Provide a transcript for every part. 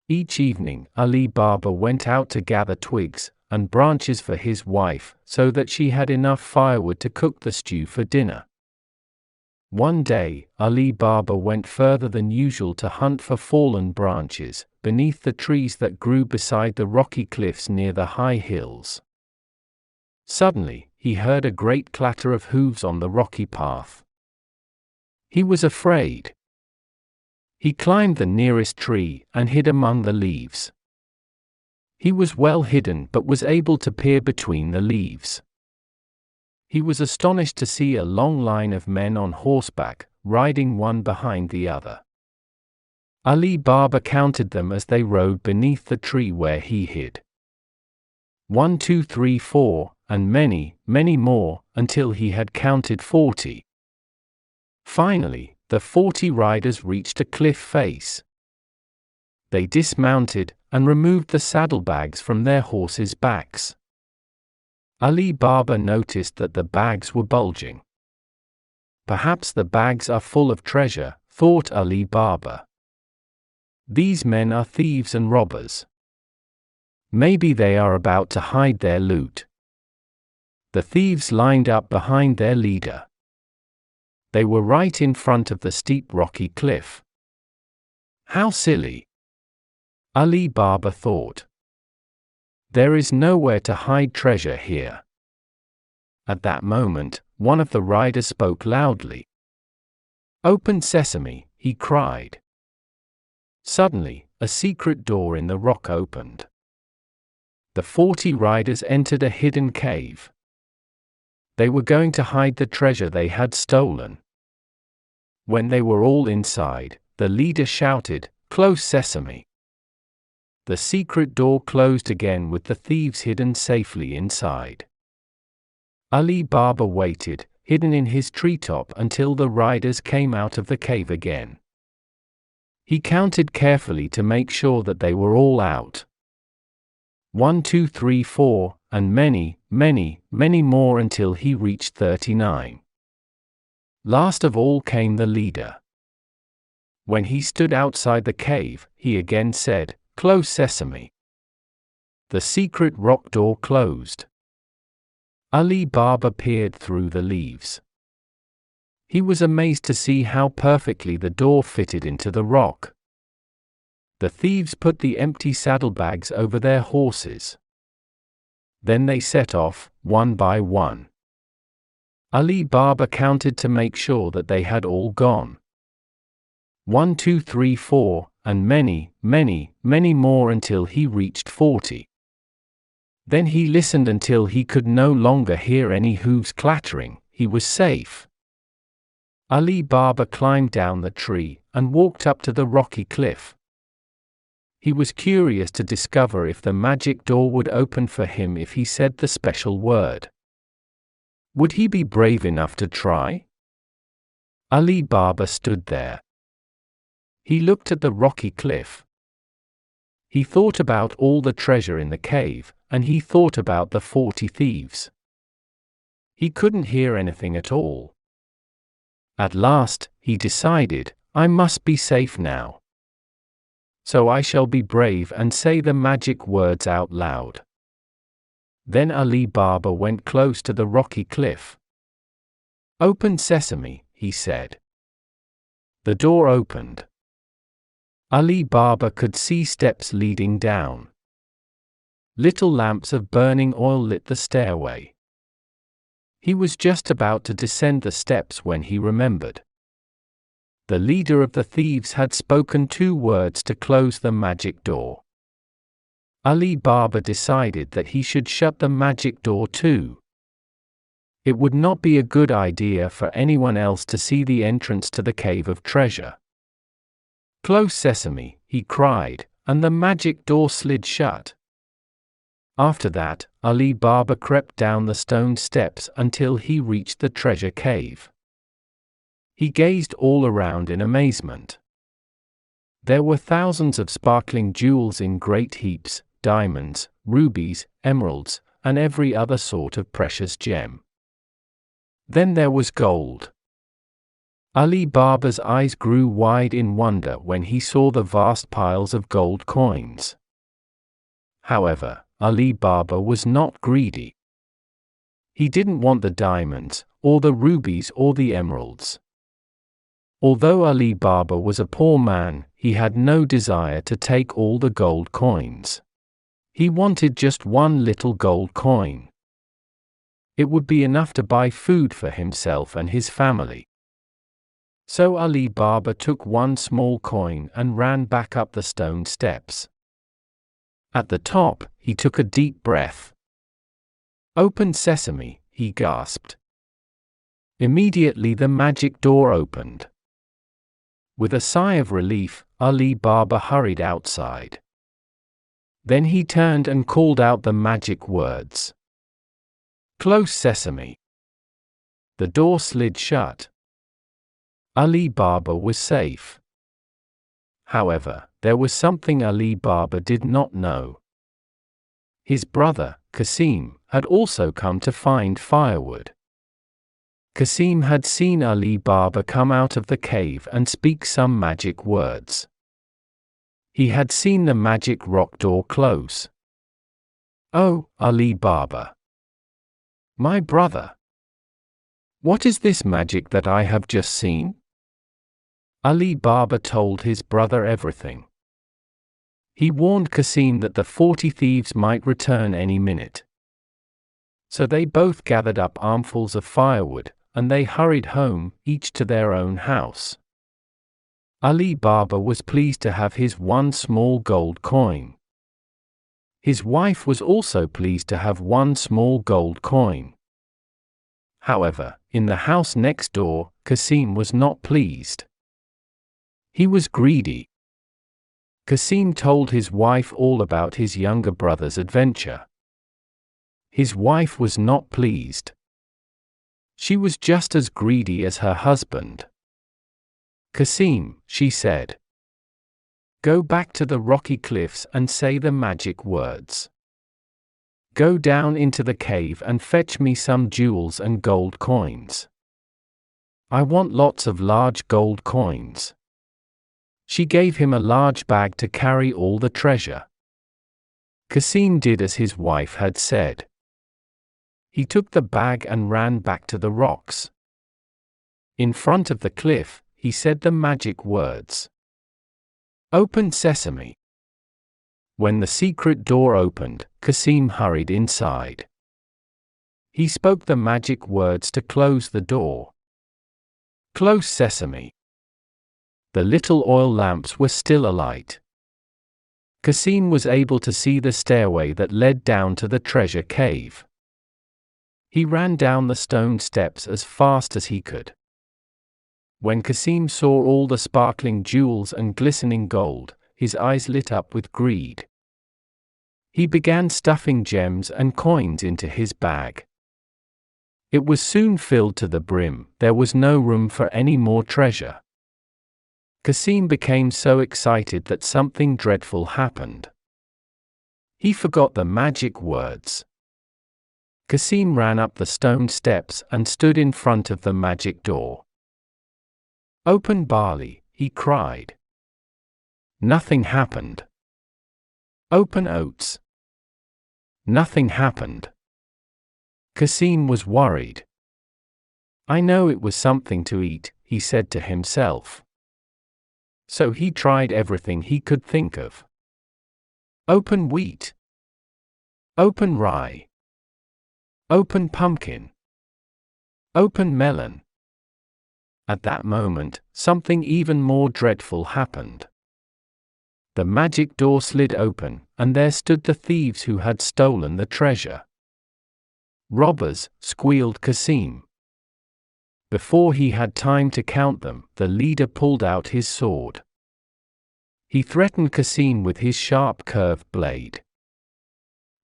Each evening, Ali Baba went out to gather twigs and branches for his wife, so that she had enough firewood to cook the stew for dinner. One day, Ali Baba went further than usual to hunt for fallen branches beneath the trees that grew beside the rocky cliffs near the high hills. Suddenly, he heard a great clatter of hooves on the rocky path. He was afraid. He climbed the nearest tree and hid among the leaves. He was well hidden but was able to peer between the leaves. He was astonished to see a long line of men on horseback, riding one behind the other. Ali Baba counted them as they rode beneath the tree where he hid. 1, 2, 3, 4, and many, many more, until he had counted 40. Finally, the 40 riders reached a cliff face. They dismounted and removed the saddlebags from their horses' backs. Ali Baba noticed that the bags were bulging. Perhaps the bags are full of treasure, thought Ali Baba. These men are thieves and robbers. Maybe they are about to hide their loot. The thieves lined up behind their leader. They were right in front of the steep rocky cliff. How silly! Ali Baba thought. There is nowhere to hide treasure here. At that moment, one of the riders spoke loudly. "Open Sesame," he cried. Suddenly, a secret door in the rock opened. The 40 riders entered a hidden cave. They were going to hide the treasure they had stolen. When they were all inside, the leader shouted, "Close Sesame." The secret door closed again with the thieves hidden safely inside. Ali Baba waited, hidden in his treetop, until the riders came out of the cave again. He counted carefully to make sure that they were all out. 1, 2, 3, 4, and many, many, many more until he reached 39. Last of all came the leader. When he stood outside the cave, he again said, "Close Sesame." The secret rock door closed. Ali Baba peered through the leaves. He was amazed to see how perfectly the door fitted into the rock. The thieves put the empty saddlebags over their horses. Then they set off, one by one. Ali Baba counted to make sure that they had all gone. 1, 2, 3, 4, and many, many, many more until he reached 40. Then he listened until he could no longer hear any hooves clattering. He was safe. Ali Baba climbed down the tree and walked up to the rocky cliff. He was curious to discover if the magic door would open for him if he said the special word. Would he be brave enough to try? Ali Baba stood there. He looked at the rocky cliff. He thought about all the treasure in the cave, and he thought about the 40 thieves. He couldn't hear anything at all. At last, he decided, I must be safe now. So I shall be brave and say the magic words out loud. Then Ali Baba went close to the rocky cliff. "Open Sesame," he said. The door opened. Ali Baba could see steps leading down. Little lamps of burning oil lit the stairway. He was just about to descend the steps when he remembered. The leader of the thieves had spoken 2 words to close the magic door. Ali Baba decided that he should shut the magic door too. It would not be a good idea for anyone else to see the entrance to the cave of treasure. "Close Sesame," he cried, and the magic door slid shut. After that, Ali Baba crept down the stone steps until he reached the treasure cave. He gazed all around in amazement. There were thousands of sparkling jewels in great heaps, diamonds, rubies, emeralds, and every other sort of precious gem. Then there was gold. Ali Baba's eyes grew wide in wonder when he saw the vast piles of gold coins. However, Ali Baba was not greedy. He didn't want the diamonds, or the rubies, or the emeralds. Although Ali Baba was a poor man, he had no desire to take all the gold coins. He wanted just one little gold coin. It would be enough to buy food for himself and his family. So Ali Baba took one small coin and ran back up the stone steps. At the top, he took a deep breath. "Open Sesame," he gasped. Immediately the magic door opened. With a sigh of relief, Ali Baba hurried outside. Then he turned and called out the magic words. "Close Sesame." The door slid shut. Ali Baba was safe. However, there was something Ali Baba did not know. His brother, Qasim, had also come to find firewood. Qasim had seen Ali Baba come out of the cave and speak some magic words. He had seen the magic rock door close. "Oh, Ali Baba. My brother. What is this magic that I have just seen?" Ali Baba told his brother everything. He warned Qasim that the 40 thieves might return any minute. So they both gathered up armfuls of firewood, and they hurried home, each to their own house. Ali Baba was pleased to have his one small gold coin. His wife was also pleased to have one small gold coin. However, in the house next door, Qasim was not pleased. He was greedy. Qasim told his wife all about his younger brother's adventure. His wife was not pleased. She was just as greedy as her husband. "Qasim," she said, "go back to the rocky cliffs and say the magic words. Go down into the cave and fetch me some jewels and gold coins. I want lots of large gold coins." She gave him a large bag to carry all the treasure. Qasim did as his wife had said. He took the bag and ran back to the rocks. In front of the cliff, he said the magic words. "Open Sesame." When the secret door opened, Qasim hurried inside. He spoke the magic words to close the door. "Close Sesame." The little oil lamps were still alight. Qasim was able to see the stairway that led down to the treasure cave. He ran down the stone steps as fast as he could. When Qasim saw all the sparkling jewels and glistening gold, his eyes lit up with greed. He began stuffing gems and coins into his bag. It was soon filled to the brim. There was no room for any more treasure. Qasim became so excited that something dreadful happened. He forgot the magic words. Qasim ran up the stone steps and stood in front of the magic door. "Open Barley," he cried. Nothing happened. "Open Oats." Nothing happened. Qasim was worried. "I know it was something to eat," he said to himself. So he tried everything he could think of. "Open Wheat." "Open Rye." "Open Pumpkin." "Open Melon." At that moment, something even more dreadful happened. The magic door slid open, and there stood the thieves who had stolen the treasure. "Robbers," squealed Qasim. Before he had time to count them, the leader pulled out his sword. He threatened Qasim with his sharp curved blade.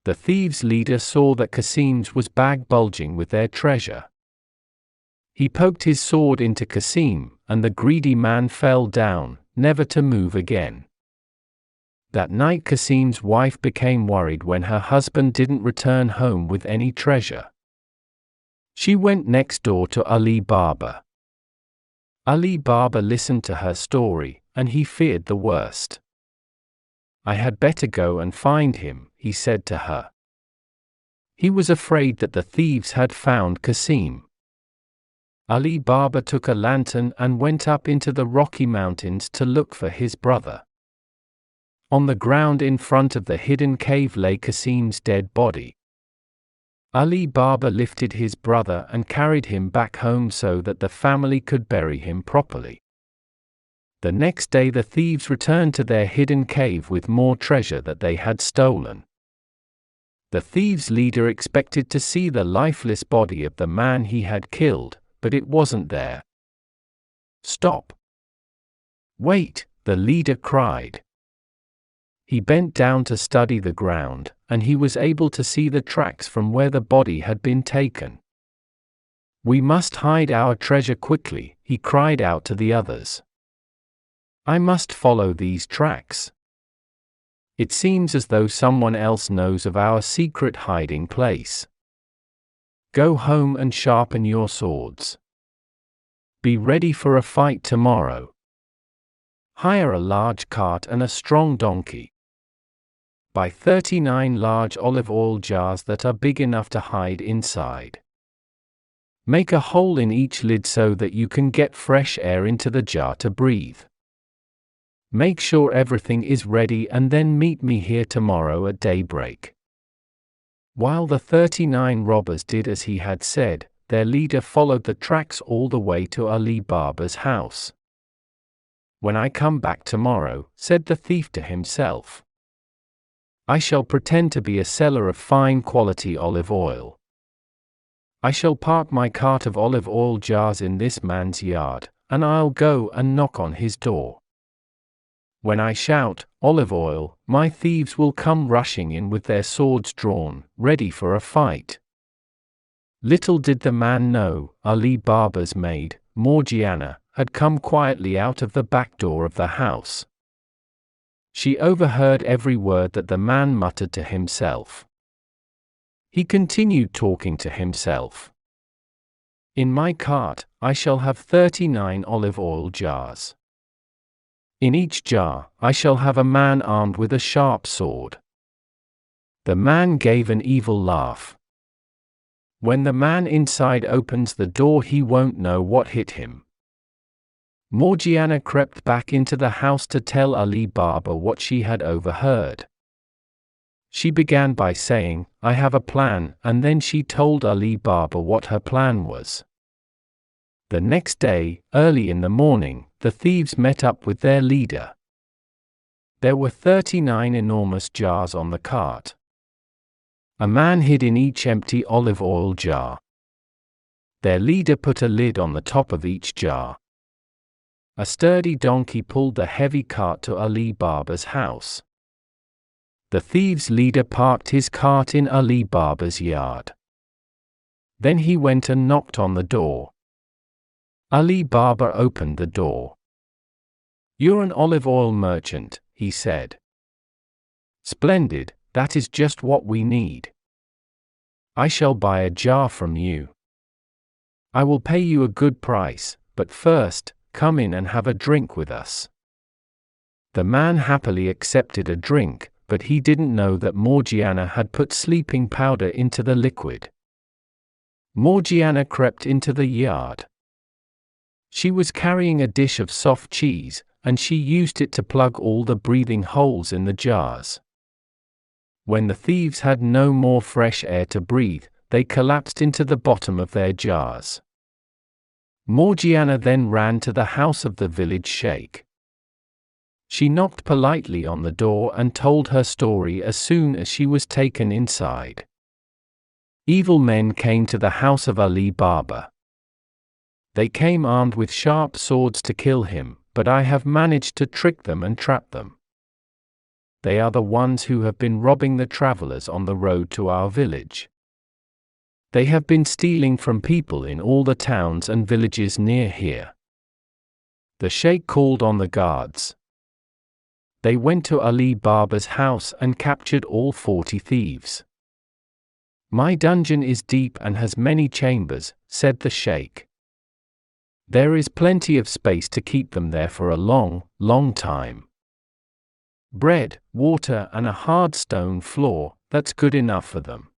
The thieves' leader saw that Qasim's was bag bulging with their treasure. He poked his sword into Qasim, and the greedy man fell down, never to move again. That night Qasim's wife became worried when her husband didn't return home with any treasure. She went next door to Ali Baba. Ali Baba listened to her story, and he feared the worst. "I had better go and find him," he said to her. He was afraid that the thieves had found Qasim. Ali Baba took a lantern and went up into the Rocky Mountains to look for his brother. On the ground in front of the hidden cave lay Qasim's dead body. Ali Baba lifted his brother and carried him back home so that the family could bury him properly. The next day the thieves returned to their hidden cave with more treasure that they had stolen. The thieves' leader expected to see the lifeless body of the man he had killed, but it wasn't there. "Stop! Wait!" the leader cried. He bent down to study the ground, and he was able to see the tracks from where the body had been taken. "We must hide our treasure quickly," he cried out to the others. "I must follow these tracks. It seems as though someone else knows of our secret hiding place. Go home and sharpen your swords. Be ready for a fight tomorrow. Hire a large cart and a strong donkey. Buy 39 large olive oil jars that are big enough to hide inside. Make a hole in each lid so that you can get fresh air into the jar to breathe. Make sure everything is ready and then meet me here tomorrow at daybreak." While the 39 robbers did as he had said, their leader followed the tracks all the way to Ali Baba's house. "When I come back tomorrow," said the thief to himself, "I shall pretend to be a seller of fine quality olive oil. I shall park my cart of olive oil jars in this man's yard, and I'll go and knock on his door. When I shout, 'Olive oil,' my thieves will come rushing in with their swords drawn, ready for a fight." Little did the man know, Ali Baba's maid, Morgiana, had come quietly out of the back door of the house. She overheard every word that the man muttered to himself. He continued talking to himself. "In my cart, I shall have 39 olive oil jars. In each jar, I shall have a man armed with a sharp sword." The man gave an evil laugh. "When the man inside opens the door, he won't know what hit him." Morgiana crept back into the house to tell Ali Baba what she had overheard. She began by saying, "I have a plan," and then she told Ali Baba what her plan was. The next day, early in the morning, the thieves met up with their leader. There were 39 enormous jars on the cart. A man hid in each empty olive oil jar. Their leader put a lid on the top of each jar. A sturdy donkey pulled the heavy cart to Ali Baba's house. The thieves' leader parked his cart in Ali Baba's yard. Then he went and knocked on the door. Ali Baba opened the door. "You're an olive oil merchant," he said. "Splendid, that is just what we need. I shall buy a jar from you. I will pay you a good price, but first, come in and have a drink with us." The man happily accepted a drink, but he didn't know that Morgiana had put sleeping powder into the liquid. Morgiana crept into the yard. She was carrying a dish of soft cheese, and she used it to plug all the breathing holes in the jars. When the thieves had no more fresh air to breathe, they collapsed into the bottom of their jars. Morgiana then ran to the house of the village sheikh. She knocked politely on the door and told her story as soon as she was taken inside. Evil men came to the house of Ali Baba. They came armed with sharp swords to kill him, but I have managed to trick them and trap them. They are the ones who have been robbing the travelers on the road to our village. They have been stealing from people in all the towns and villages near here." The sheikh called on the guards. They went to Ali Baba's house and captured all 40 thieves. "My dungeon is deep and has many chambers," said the sheikh. There is plenty of space to keep them there for a long, long time. Bread, water, and a hard stone floor, that's good enough for them.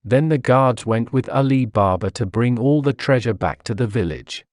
Then the guards went with Ali Baba to bring all the treasure back to the village.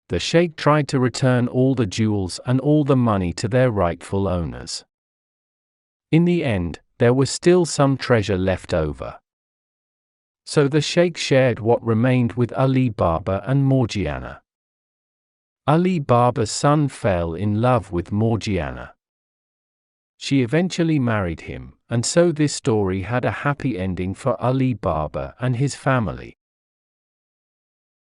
The sheikh tried to return all the jewels and all the money to their rightful owners. In the end, there was still some treasure left over. So the sheikh shared what remained with Ali Baba and Morgiana. Ali Baba's son fell in love with Morgiana. She eventually married him, and so this story had a happy ending for Ali Baba and his family.